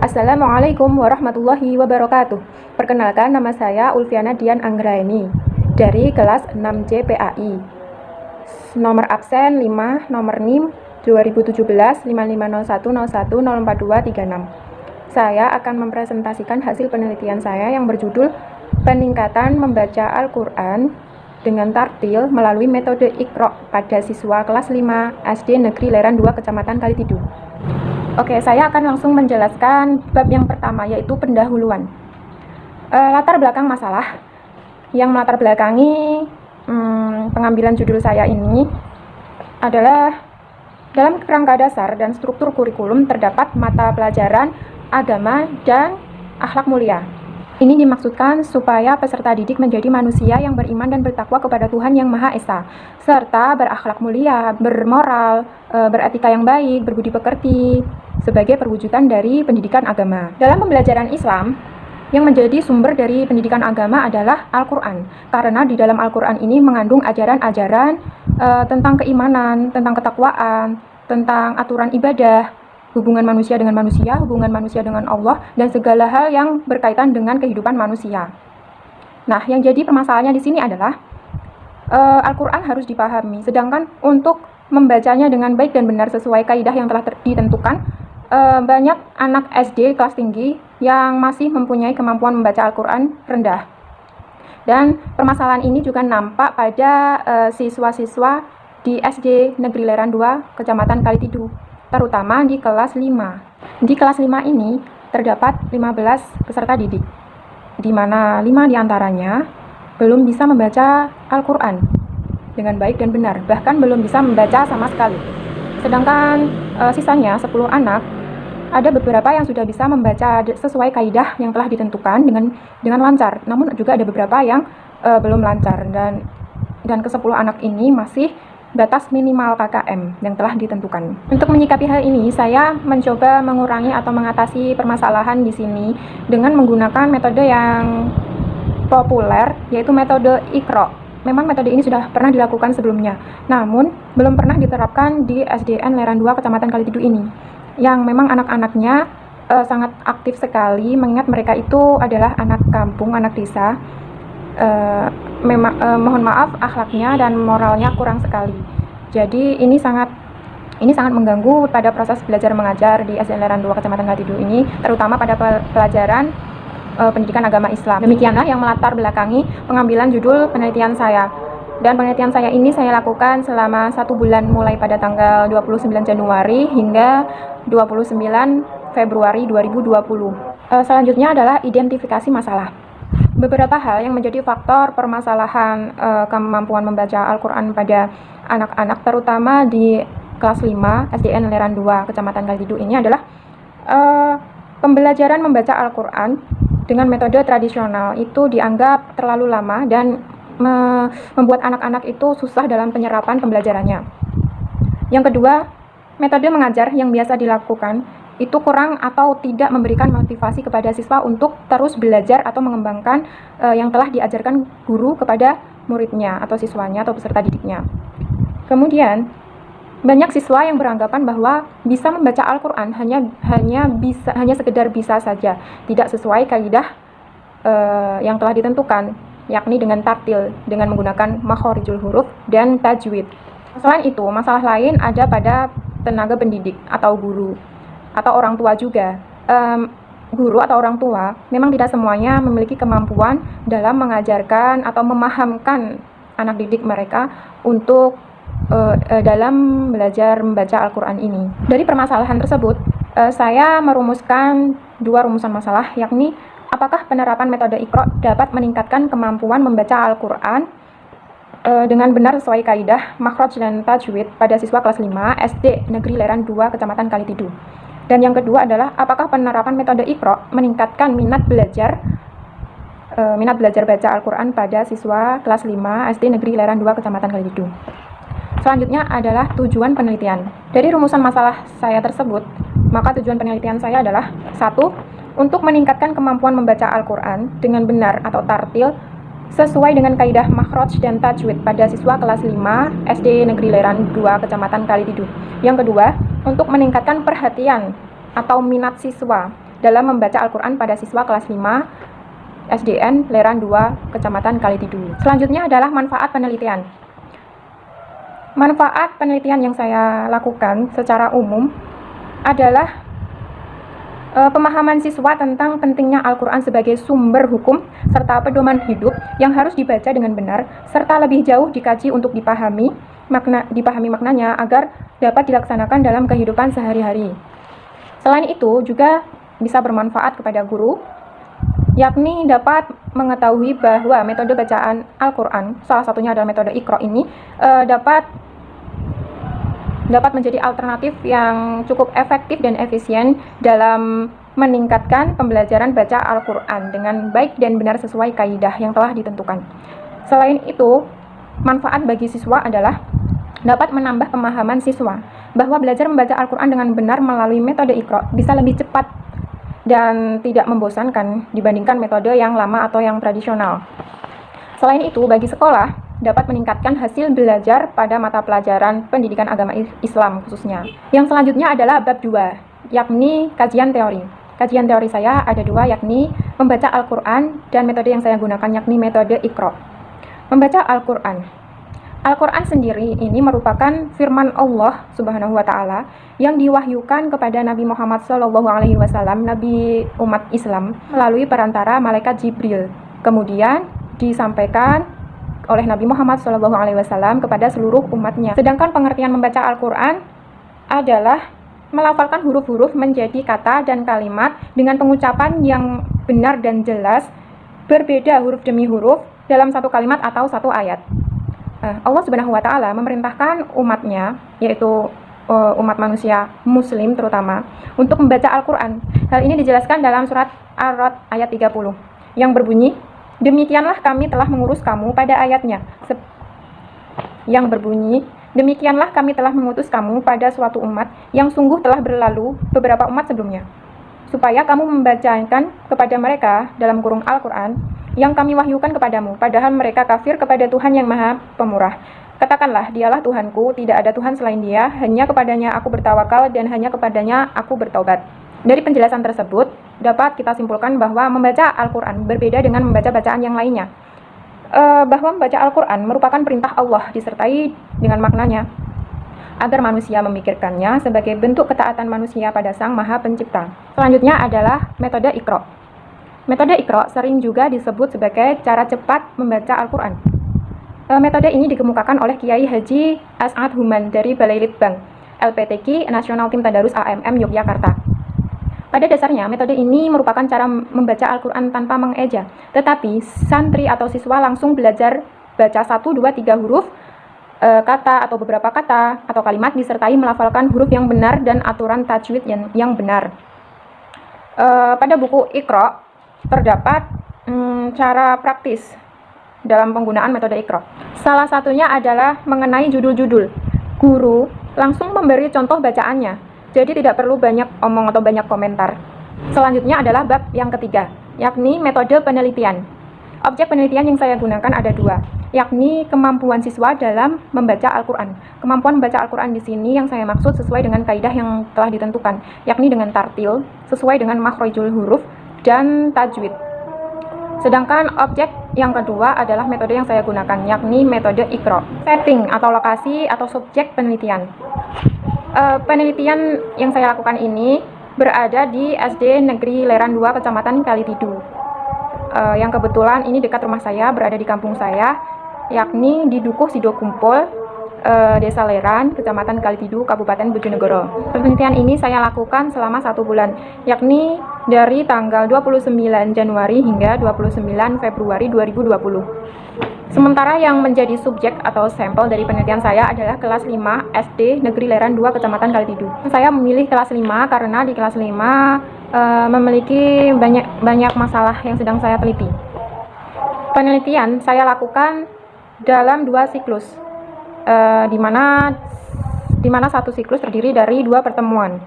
Assalamualaikum warahmatullahi wabarakatuh. Perkenalkan, nama saya Ulfiana Dian Anggraini dari kelas 6C PAI. Nomor absen 5, nomor NIM 2017 550101042236. Saya akan mempresentasikan hasil penelitian saya yang berjudul Peningkatan Membaca Al-Quran dengan Tartil melalui metode Iqra pada siswa kelas 5 SD Negeri Leran 2 Kecamatan Kalitidu. Oke, saya akan langsung menjelaskan bab yang pertama, yaitu pendahuluan. Latar belakang masalah yang melatar belakangi pengambilan judul saya ini adalah dalam kerangka dasar dan struktur kurikulum terdapat mata pelajaran agama dan akhlak mulia. Ini dimaksudkan supaya peserta didik menjadi manusia yang beriman dan bertakwa kepada Tuhan Yang Maha Esa, serta berakhlak mulia, bermoral, beretika yang baik, berbudi pekerti, sebagai perwujudan dari pendidikan agama. Dalam pembelajaran Islam, yang menjadi sumber dari pendidikan agama adalah Al-Quran, karena di dalam Al-Quran ini mengandung ajaran-ajaran tentang keimanan, tentang ketakwaan, tentang aturan ibadah, hubungan manusia dengan Allah, dan segala hal yang berkaitan dengan kehidupan manusia. Nah, yang jadi permasalahannya di sini adalah Al-Quran harus dipahami, sedangkan untuk membacanya dengan baik dan benar sesuai kaidah yang telah ditentukan, banyak anak SD kelas tinggi yang masih mempunyai kemampuan membaca Al-Quran rendah. Dan permasalahan ini juga nampak pada siswa-siswa di SD Negeri Leran 2 Kecamatan Kalitidu, terutama di kelas 5. Di kelas 5 ini terdapat 15 peserta didik, di mana 5 diantaranya belum bisa membaca Al-Quran dengan baik dan benar, bahkan belum bisa membaca sama sekali. Sedangkan sisanya 10 anak, ada beberapa yang sudah bisa membaca sesuai kaidah yang telah ditentukan dengan lancar, namun juga ada beberapa yang belum lancar, dan ke-10 anak ini masih batas minimal KKM yang telah ditentukan. Untuk menyikapi hal ini, saya mencoba mengurangi atau mengatasi permasalahan di sini dengan menggunakan metode yang populer, yaitu metode Iqra. Memang metode ini sudah pernah dilakukan sebelumnya, namun belum pernah diterapkan di SDN Leran 2 Kecamatan Kalitidu ini, yang memang anak-anaknya sangat aktif sekali, mengingat mereka itu adalah anak kampung, anak desa. Mohon maaf, akhlaknya dan moralnya kurang sekali. Jadi ini sangat mengganggu pada proses belajar mengajar di SDN Leran 2 Kecamatan Kalitidu ini, terutama pada pelajaran pendidikan agama Islam. Demikianlah yang melatar belakangi pengambilan judul penelitian saya. Dan penelitian saya ini saya lakukan selama 1 bulan, mulai pada tanggal 29 Januari hingga 29 Februari 2020. Selanjutnya adalah identifikasi masalah. Beberapa hal yang menjadi faktor permasalahan kemampuan membaca Al-Quran pada anak-anak, terutama di kelas 5 SDN Leran 2 Kecamatan Kalitidu ini adalah pembelajaran membaca Al-Quran dengan metode tradisional itu dianggap terlalu lama dan membuat anak-anak itu susah dalam penyerapan pembelajarannya. Yang kedua, metode mengajar yang biasa dilakukan itu kurang atau tidak memberikan motivasi kepada siswa untuk terus belajar atau mengembangkan yang telah diajarkan guru kepada muridnya atau siswanya atau peserta didiknya. Kemudian, banyak siswa yang beranggapan bahwa bisa membaca Al-Quran hanya sekedar bisa saja, tidak sesuai kaidah yang telah ditentukan, yakni dengan tartil, dengan menggunakan makhorijul huruf dan tajwid. Selain itu, masalah lain ada pada tenaga pendidik atau guru atau orang tua juga. Guru atau orang tua memang tidak semuanya memiliki kemampuan dalam mengajarkan atau memahamkan anak didik mereka untuk dalam belajar membaca Al-Quran ini. Dari permasalahan tersebut, saya merumuskan 2 rumusan masalah, yakni apakah penerapan metode Iqra dapat meningkatkan kemampuan membaca Al-Quran dengan benar sesuai kaidah, makhraj dan tajwid pada siswa kelas 5 SD Negeri Leran 2 Kecamatan Kalitidu. Dan yang kedua adalah apakah penerapan metode Iqra meningkatkan minat belajar baca Al-Quran pada siswa kelas 5 SD Negeri Leran 2 Kecamatan Kalitidu. Selanjutnya adalah tujuan penelitian. Dari rumusan masalah saya tersebut, maka tujuan penelitian saya adalah 1. Untuk meningkatkan kemampuan membaca Al-Quran dengan benar atau tartil sesuai dengan kaidah makhraj dan tajwid pada siswa kelas 5 SD Negeri Leran 2 Kecamatan Kalitidu. Yang kedua, untuk meningkatkan perhatian atau minat siswa dalam membaca Al-Quran pada siswa kelas 5 SDN Leran 2, Kecamatan Kalitidu. Selanjutnya adalah manfaat penelitian. Manfaat penelitian yang saya lakukan secara umum adalah pemahaman siswa tentang pentingnya Al-Quran sebagai sumber hukum serta pedoman hidup yang harus dibaca dengan benar, serta lebih jauh dikaji untuk dipahami maknanya agar dapat dilaksanakan dalam kehidupan sehari-hari. Selain itu, juga bisa bermanfaat kepada guru, yakni dapat mengetahui bahwa metode bacaan Al-Quran, salah satunya adalah metode Iqra ini, dapat menjadi alternatif yang cukup efektif dan efisien dalam meningkatkan pembelajaran baca Al-Quran dengan baik dan benar sesuai kaidah yang telah ditentukan. Selain itu, manfaat bagi siswa adalah dapat menambah pemahaman siswa bahwa belajar membaca Al-Quran dengan benar melalui metode Iqra bisa lebih cepat dan tidak membosankan dibandingkan metode yang lama atau yang tradisional. Selain itu, bagi sekolah dapat meningkatkan hasil belajar pada mata pelajaran pendidikan agama Islam khususnya. Yang selanjutnya adalah bab 2, yakni kajian teori. Kajian teori saya ada 2, yakni membaca Al-Quran dan metode yang saya gunakan yakni metode Iqra. Membaca Al-Quran. Al-Quran sendiri ini merupakan firman Allah Subhanahu wa Ta'ala yang diwahyukan kepada Nabi Muhammad SAW, Nabi umat Islam, melalui perantara malaikat Jibril. Kemudian disampaikan oleh Nabi Muhammad SAW kepada seluruh umatnya. Sedangkan pengertian membaca Al-Quran adalah melafalkan huruf-huruf menjadi kata dan kalimat dengan pengucapan yang benar dan jelas, berbeda huruf demi huruf dalam satu kalimat atau satu ayat. Allah Subhanahu wa Ta'ala memerintahkan umatnya, yaitu umat manusia muslim terutama, untuk membaca Al-Quran. Hal ini dijelaskan dalam surat Ar-Ra'd ayat 30 yang berbunyi, demikianlah kami telah mengurus kamu pada ayatnya, yang berbunyi, demikianlah kami telah mengutus kamu pada suatu umat yang sungguh telah berlalu beberapa umat sebelumnya, supaya kamu membacakan kepada mereka dalam kurung Al-Quran yang kami wahyukan kepadamu, padahal mereka kafir kepada Tuhan yang Maha Pemurah. Katakanlah, dialah Tuhanku, tidak ada Tuhan selain Dia, hanya kepadanya aku bertawakal dan hanya kepadanya aku bertobat. Dari penjelasan tersebut, dapat kita simpulkan bahwa membaca Al-Quran berbeda dengan membaca bacaan yang lainnya. Bahwa membaca Al-Quran merupakan perintah Allah disertai dengan maknanya, agar manusia memikirkannya sebagai bentuk ketaatan manusia pada Sang Maha Pencipta. Selanjutnya adalah metode Iqra. Metode Iqra sering juga disebut sebagai cara cepat membaca Al-Quran. Metode ini dikemukakan oleh Kiai Haji As'ad Human dari Balai Litbang, LPTQ Nasional Tim Tadarus AMM Yogyakarta. Pada dasarnya, metode ini merupakan cara membaca Al-Quran tanpa mengeja, tetapi santri atau siswa langsung belajar baca 1, 2, 3 huruf, kata atau beberapa kata atau kalimat disertai melafalkan huruf yang benar dan aturan tajwid yang benar. Pada buku Iqra terdapat cara praktis dalam penggunaan metode Iqra. Salah satunya adalah mengenai judul-judul. Guru langsung memberi contoh bacaannya, jadi tidak perlu banyak omong atau banyak komentar. Selanjutnya adalah bab yang ketiga, yakni metode penelitian. Objek penelitian yang saya gunakan ada 2, yakni kemampuan siswa dalam membaca Al-Quran. Kemampuan membaca Al-Quran di sini yang saya maksud sesuai dengan kaidah yang telah ditentukan, yakni dengan tartil, sesuai dengan makhrijul huruf, dan tajwid. Sedangkan objek yang kedua adalah metode yang saya gunakan, yakni metode Iqra. Setting atau lokasi atau subjek penelitian. Penelitian yang saya lakukan ini berada di SD Negeri Leran 2, Kecamatan Kalitidu. Yang kebetulan ini dekat rumah saya, berada di kampung saya, yakni di Dukuh Sidokumpul, Desa Leran, Kecamatan Kalitidu, Kabupaten Bojonegoro. Penelitian ini saya lakukan selama 1 bulan, yakni dari tanggal 29 Januari hingga 29 Februari 2020. Sementara yang menjadi subjek atau sampel dari penelitian saya adalah kelas 5 SD Negeri Leran 2, Kecamatan Kalitidu. Saya memilih kelas 5 karena di kelas 5 memiliki banyak masalah yang sedang saya teliti. Penelitian saya lakukan dalam 2 siklus. Di mana satu siklus terdiri dari 2 pertemuan.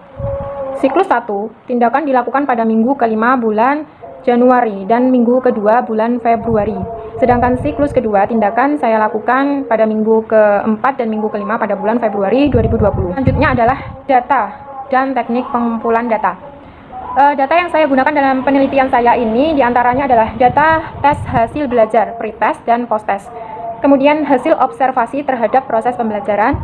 Siklus 1, tindakan dilakukan pada minggu ke-5 bulan Januari dan minggu ke-2 bulan Februari. Sedangkan siklus kedua, tindakan saya lakukan pada minggu ke-4 dan minggu ke-5 pada bulan Februari 2020. Selanjutnya adalah data dan teknik pengumpulan data. Data yang saya gunakan dalam penelitian saya ini diantaranya adalah data tes hasil belajar, pretest dan posttest. Kemudian hasil observasi terhadap proses pembelajaran.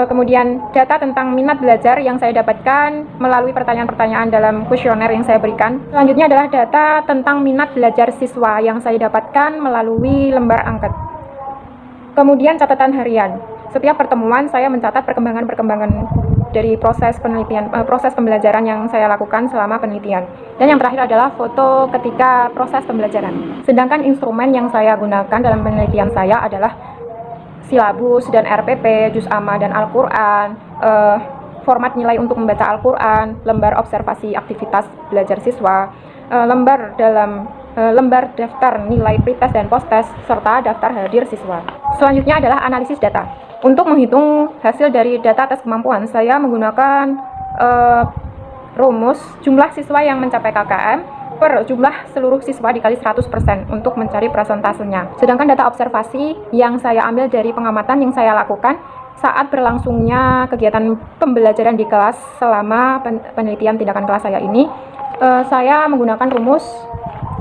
Kemudian data tentang minat belajar yang saya dapatkan melalui pertanyaan-pertanyaan dalam kuesioner yang saya berikan. Selanjutnya adalah data tentang minat belajar siswa yang saya dapatkan melalui lembar angket. Kemudian catatan harian. Setiap pertemuan saya mencatat perkembangan-perkembangan dari proses penelitian, proses pembelajaran yang saya lakukan selama penelitian. Dan yang terakhir adalah foto ketika proses pembelajaran. Sedangkan instrumen yang saya gunakan dalam penelitian saya adalah silabus dan RPP, juz amma dan Al-Quran, format nilai untuk membaca Al-Quran, lembar observasi aktivitas belajar siswa, lembar daftar nilai pretest dan posttest, serta daftar hadir siswa. Selanjutnya adalah analisis data. Untuk menghitung hasil dari data tes kemampuan, saya menggunakan rumus jumlah siswa yang mencapai KKM per jumlah seluruh siswa dikali 100% untuk mencari persentasenya. Sedangkan data observasi yang saya ambil dari pengamatan yang saya lakukan saat berlangsungnya kegiatan pembelajaran di kelas selama penelitian tindakan kelas saya ini, saya menggunakan rumus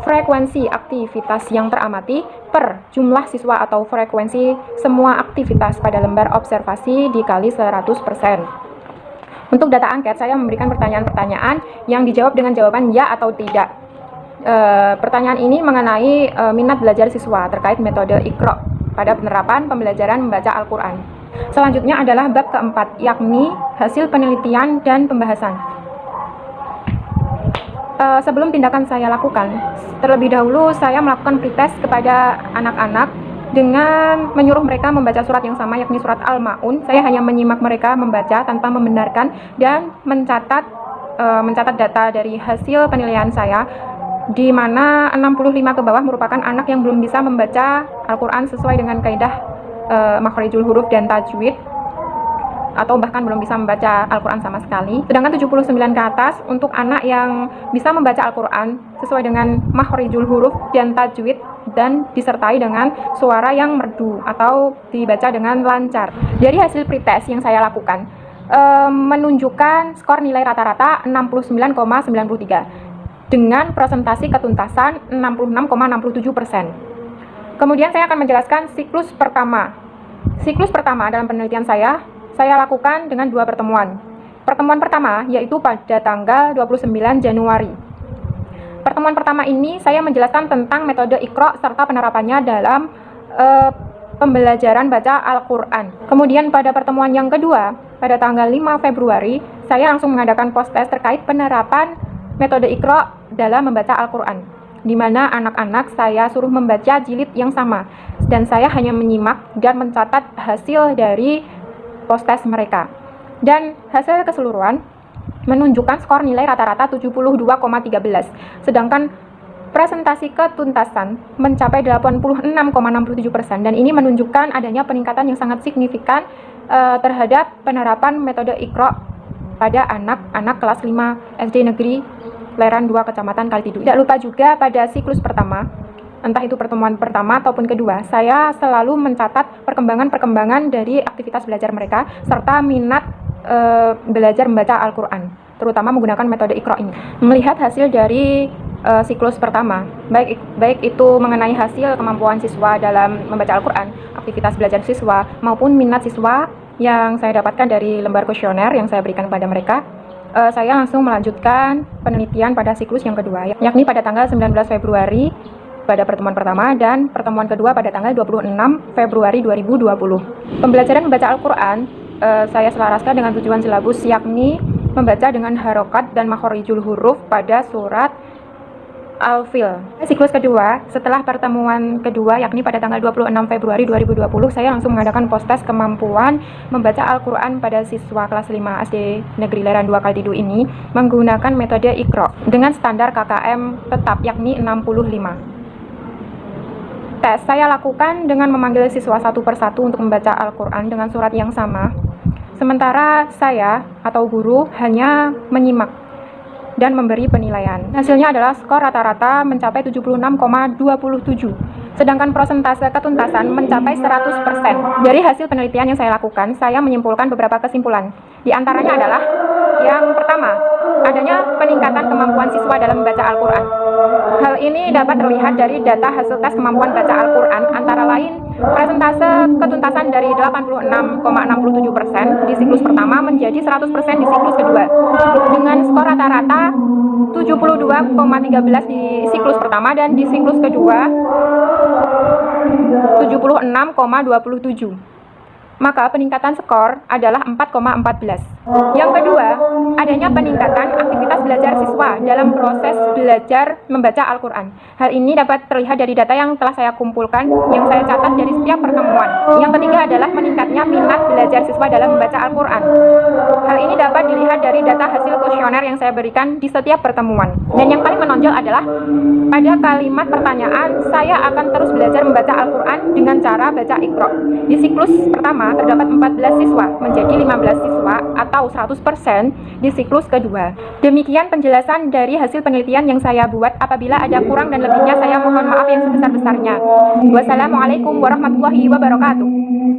frekuensi aktivitas yang teramati per jumlah siswa atau frekuensi semua aktivitas pada lembar observasi dikali 100%. Untuk data angket, saya memberikan pertanyaan-pertanyaan yang dijawab dengan jawaban ya atau tidak. Pertanyaan ini mengenai minat belajar siswa terkait metode Iqra pada penerapan pembelajaran membaca Al-Quran. Selanjutnya adalah bab keempat, yakni hasil penelitian dan pembahasan. Sebelum tindakan saya lakukan, terlebih dahulu saya melakukan pretest kepada anak-anak dengan menyuruh mereka membaca surat yang sama, yakni surat Al-Ma'un. Saya hanya menyimak mereka membaca tanpa membenarkan dan mencatat data dari hasil penilaian saya, di mana 65 ke bawah merupakan anak yang belum bisa membaca Al-Quran sesuai dengan kaidah makhrijul huruf dan tajwid, atau bahkan belum bisa membaca Al-Quran sama sekali. Sedangkan 79 ke atas untuk anak yang bisa membaca Al-Quran sesuai dengan makhrijul huruf dan tajwid dan disertai dengan suara yang merdu atau dibaca dengan lancar. Dari hasil pretest yang saya lakukan menunjukkan skor nilai rata-rata 69,93 dengan presentasi ketuntasan 66,67%. Kemudian saya akan menjelaskan siklus pertama. Siklus pertama dalam penelitian saya lakukan dengan 2 pertemuan. Pertemuan pertama yaitu pada tanggal 29 Januari. Pertemuan pertama ini saya menjelaskan tentang metode Iqra serta penerapannya dalam pembelajaran baca Al-Quran. Kemudian pada pertemuan yang kedua, pada tanggal 5 Februari, saya langsung mengadakan post-test terkait penerapan metode Iqra dalam membaca Al-Quran, di mana anak-anak saya suruh membaca jilid yang sama, dan saya hanya menyimak dan mencatat hasil dari post-test mereka. Dan hasil keseluruhan menunjukkan skor nilai rata-rata 72,13, sedangkan presentasi ketuntasan mencapai 86,67%, dan ini menunjukkan adanya peningkatan yang sangat signifikan terhadap penerapan metode Iqra pada anak-anak kelas 5 SD Negeri Leran 2 Kecamatan Kalitidu. Tidak lupa juga pada siklus pertama, entah itu pertemuan pertama ataupun kedua, saya selalu mencatat perkembangan-perkembangan dari aktivitas belajar mereka serta minat belajar membaca Al-Quran, terutama menggunakan metode Iqra ini. Melihat hasil dari siklus pertama, baik itu mengenai hasil kemampuan siswa dalam membaca Al-Quran, aktivitas belajar siswa, maupun minat siswa yang saya dapatkan dari lembar kuesioner yang saya berikan kepada mereka, saya langsung melanjutkan penelitian pada siklus yang kedua, yakni pada tanggal 19 Februari pada pertemuan pertama dan pertemuan kedua pada tanggal 26 Februari 2020. Pembelajaran membaca Al-Quran saya selaraskan dengan tujuan silabus, yakni membaca dengan harokat dan makhrijul huruf pada surat Al-Fil. Siklus kedua, setelah pertemuan kedua, yakni pada tanggal 26 Februari 2020, saya langsung mengadakan post-test kemampuan membaca Al-Quran pada siswa kelas 5 SD Negeri Leran 2 Kalitidu ini menggunakan metode Iqra dengan standar KKM tetap, yakni 65. Tes saya lakukan dengan memanggil siswa satu persatu untuk membaca Al-Quran dengan surat yang sama, sementara saya atau guru hanya menyimak dan memberi penilaian. Hasilnya adalah skor rata-rata mencapai 76,27 sedangkan prosentase ketuntasan mencapai 100%. Dari hasil penelitian yang saya lakukan, saya menyimpulkan beberapa kesimpulan. Di antaranya adalah yang pertama, adanya peningkatan kemampuan siswa dalam membaca Al-Quran. Hal ini dapat terlihat dari data hasil tes kemampuan baca Al-Quran, antara lain persentase ketuntasan dari 86,67% di siklus pertama menjadi 100% di siklus kedua, dengan skor rata-rata 72,13 di siklus pertama dan di siklus kedua 76,27. Maka peningkatan skor adalah 4,14. Yang kedua, adanya peningkatan aktivitas belajar siswa dalam proses belajar membaca Al-Quran. Hal ini dapat terlihat dari data yang telah saya kumpulkan, yang saya catat dari setiap pertemuan. Yang ketiga adalah meningkatnya minat belajar siswa dalam membaca Al-Quran. Hal ini dapat dilihat dari data hasil kuesioner yang saya berikan di setiap pertemuan. Dan yang paling menonjol adalah pada kalimat pertanyaan, saya akan terus belajar membaca Al-Quran dengan cara baca Iqra. Di siklus pertama terdapat 14 siswa menjadi 15 siswa atau 100% di siklus kedua. Demikian penjelasan dari hasil penelitian yang saya buat. Apabila ada kurang dan lebihnya, saya mohon maaf yang sebesar-besarnya. Wassalamualaikum warahmatullahi wabarakatuh.